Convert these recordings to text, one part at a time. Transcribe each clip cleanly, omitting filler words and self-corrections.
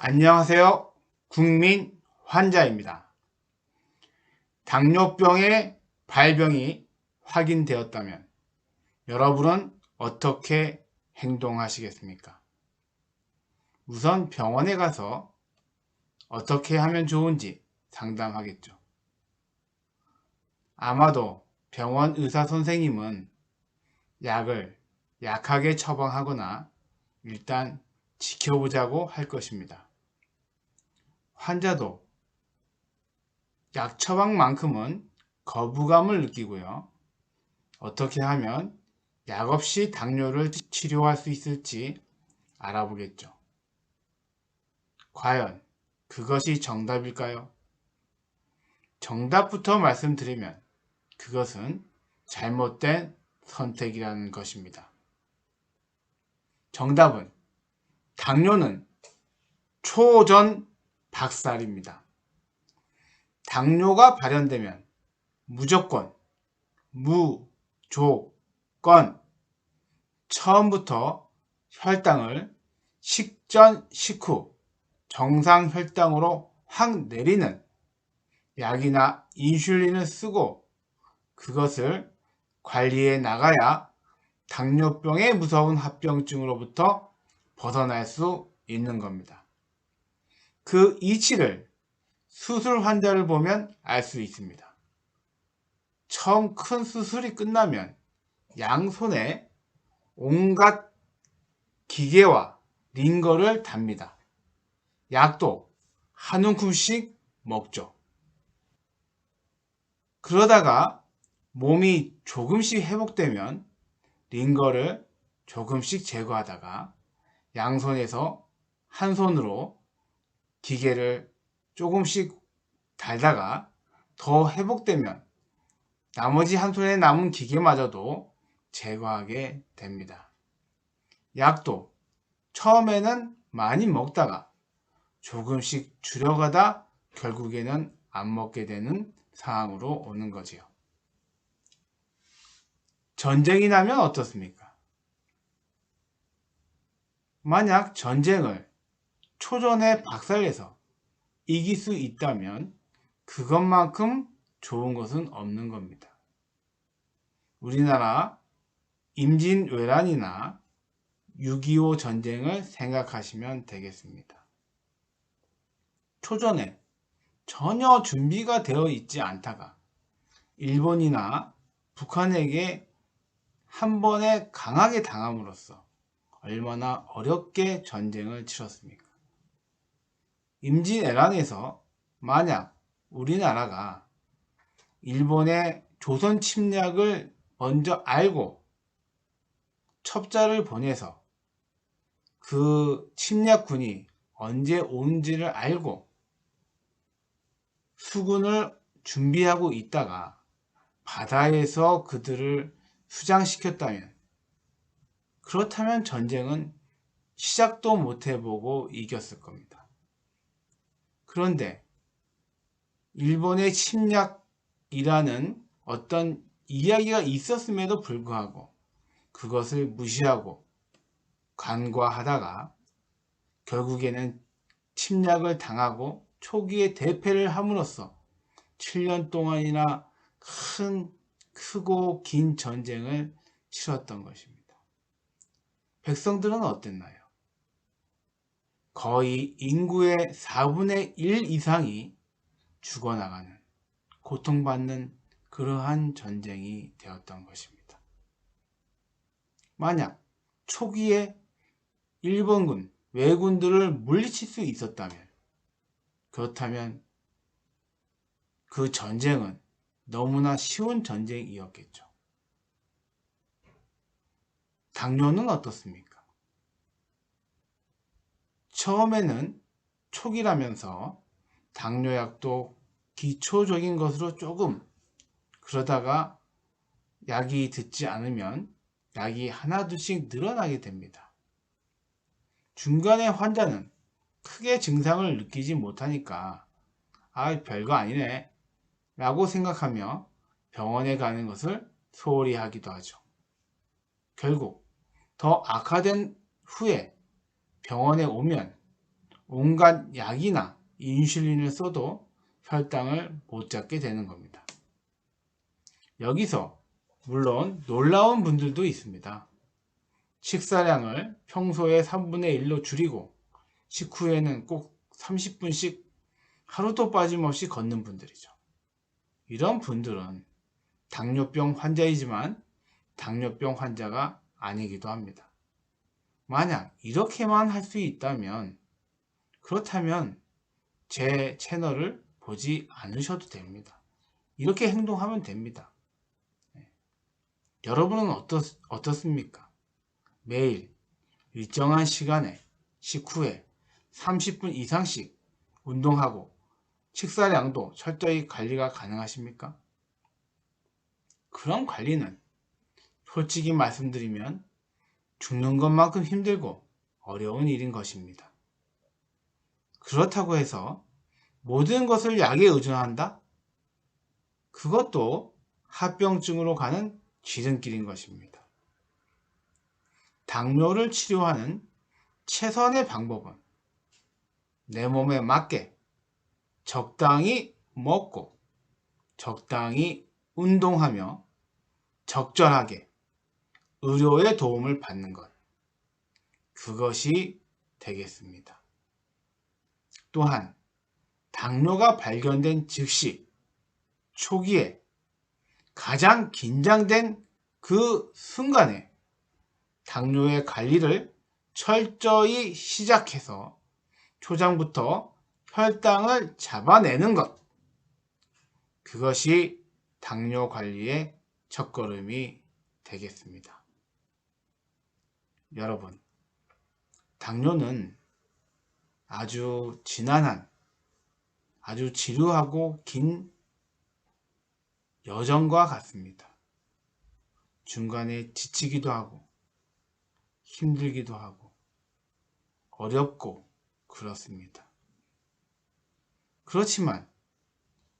안녕하세요. 국민 환자입니다. 당뇨병의 발병이 확인되었다면 여러분은 어떻게 행동하시겠습니까? 우선 병원에 가서 어떻게 하면 좋은지 상담하겠죠. 아마도 병원 의사 선생님은 약을 약하게 처방하거나 일단 지켜보자고 할 것입니다. 환자도 약 처방만큼은 거부감을 느끼고요. 어떻게 하면 약 없이 당뇨를 치료할 수 있을지 알아보겠죠. 과연 그것이 정답일까요? 정답부터 말씀드리면 그것은 잘못된 선택이라는 것입니다. 정답은 당뇨는 초전 박살입니다. 당뇨가 발현되면 무조건, 무조건 처음부터 혈당을 식전 식후 정상 혈당으로 확 내리는 약이나 인슐린을 쓰고 그것을 관리해 나가야 당뇨병의 무서운 합병증으로부터 벗어날 수 있는 겁니다. 그 이치를 수술 환자를 보면 알 수 있습니다. 처음 큰 수술이 끝나면 양손에 온갖 기계와 링거를 답니다. 약도 한 움큼씩 먹죠. 그러다가 몸이 조금씩 회복되면 링거를 조금씩 제거하다가 양손에서 한 손으로 기계를 조금씩 달다가 더 회복되면 나머지 한 손에 남은 기계마저도 제거하게 됩니다. 약도 처음에는 많이 먹다가 조금씩 줄여가다 결국에는 안 먹게 되는 상황으로 오는 거지요. 전쟁이 나면 어떻습니까? 만약 전쟁을 초전에 박살내서 이길 수 있다면 그것만큼 좋은 것은 없는 겁니다. 우리나라 임진왜란이나 6.25 전쟁을 생각하시면 되겠습니다. 초전에 전혀 준비가 되어 있지 않다가 일본이나 북한에게 한 번에 강하게 당함으로써 얼마나 어렵게 전쟁을 치렀습니까? 임진왜란에서 만약 우리나라가 일본의 조선 침략을 먼저 알고 첩자를 보내서 그 침략군이 언제 오는지를 알고 수군을 준비하고 있다가 바다에서 그들을 수장시켰다면, 그렇다면 전쟁은 시작도 못 해보고 이겼을 겁니다. 그런데 일본의 침략이라는 어떤 이야기가 있었음에도 불구하고 그것을 무시하고 간과하다가 결국에는 침략을 당하고 초기에 대패를 함으로써 7년 동안이나 크고 긴 전쟁을 치렀던 것입니다. 백성들은 어땠나요? 거의 인구의 4분의 1 이상이 죽어나가는, 고통받는 그러한 전쟁이 되었던 것입니다. 만약 초기에 일본군, 왜군들을 물리칠 수 있었다면, 그렇다면 그 전쟁은 너무나 쉬운 전쟁이었겠죠. 당뇨는 어떻습니까? 처음에는 초기라면서 당뇨약도 기초적인 것으로 조금, 그러다가 약이 듣지 않으면 약이 하나둘씩 늘어나게 됩니다. 중간에 환자는 크게 증상을 느끼지 못하니까 별거 아니네 라고 생각하며 병원에 가는 것을 소홀히 하기도 하죠. 결국 더 악화된 후에 병원에 오면 온갖 약이나 인슐린을 써도 혈당을 못 잡게 되는 겁니다. 여기서 물론 놀라운 분들도 있습니다. 식사량을 평소의 3분의 1로 줄이고 식후에는 꼭 30분씩 하루도 빠짐없이 걷는 분들이죠. 이런 분들은 당뇨병 환자이지만 당뇨병 환자가 아니기도 합니다. 만약 이렇게만 할 수 있다면 그렇다면 제 채널을 보지 않으셔도 됩니다. 이렇게 행동하면 됩니다. 여러분은 어떻습니까? 매일 일정한 시간에 식후에 30분 이상씩 운동하고 식사량도 철저히 관리가 가능하십니까? 그런 관리는 솔직히 말씀드리면 죽는 것만큼 힘들고 어려운 일인 것입니다. 그렇다고 해서 모든 것을 약에 의존한다? 그것도 합병증으로 가는 지름길인 것입니다. 당뇨를 치료하는 최선의 방법은 내 몸에 맞게 적당히 먹고 적당히 운동하며 적절하게 의료의 도움을 받는 것, 그것이 되겠습니다. 또한 당뇨가 발견된 즉시 초기에 가장 긴장된 그 순간에 당뇨의 관리를 철저히 시작해서 초장부터 혈당을 잡아내는 것, 그것이 당뇨 관리의 첫걸음이 되겠습니다. 여러분, 당뇨는 아주 지난한, 아주 지루하고 긴 여정과 같습니다. 중간에 지치기도 하고 힘들기도 하고 어렵고 그렇습니다. 그렇지만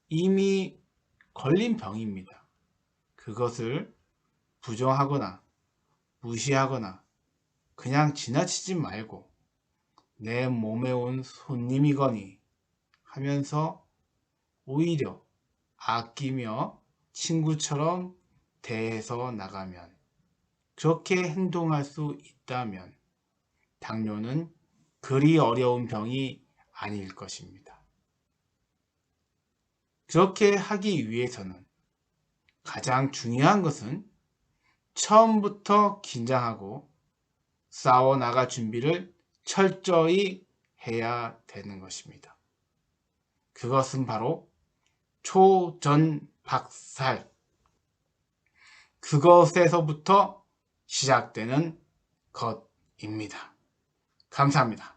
이미 걸린 병입니다. 그것을 부정하거나 무시하거나 그냥 지나치지 말고 내 몸에 온 손님이거니 하면서 오히려 아끼며 친구처럼 대해서 나가면, 그렇게 행동할 수 있다면 당뇨는 그리 어려운 병이 아닐 것입니다. 그렇게 하기 위해서는 가장 중요한 것은 처음부터 긴장하고 싸워 나갈 준비를 철저히 해야 되는 것입니다. 그것은 바로 초전박살, 그것에서부터 시작되는 것입니다. 감사합니다.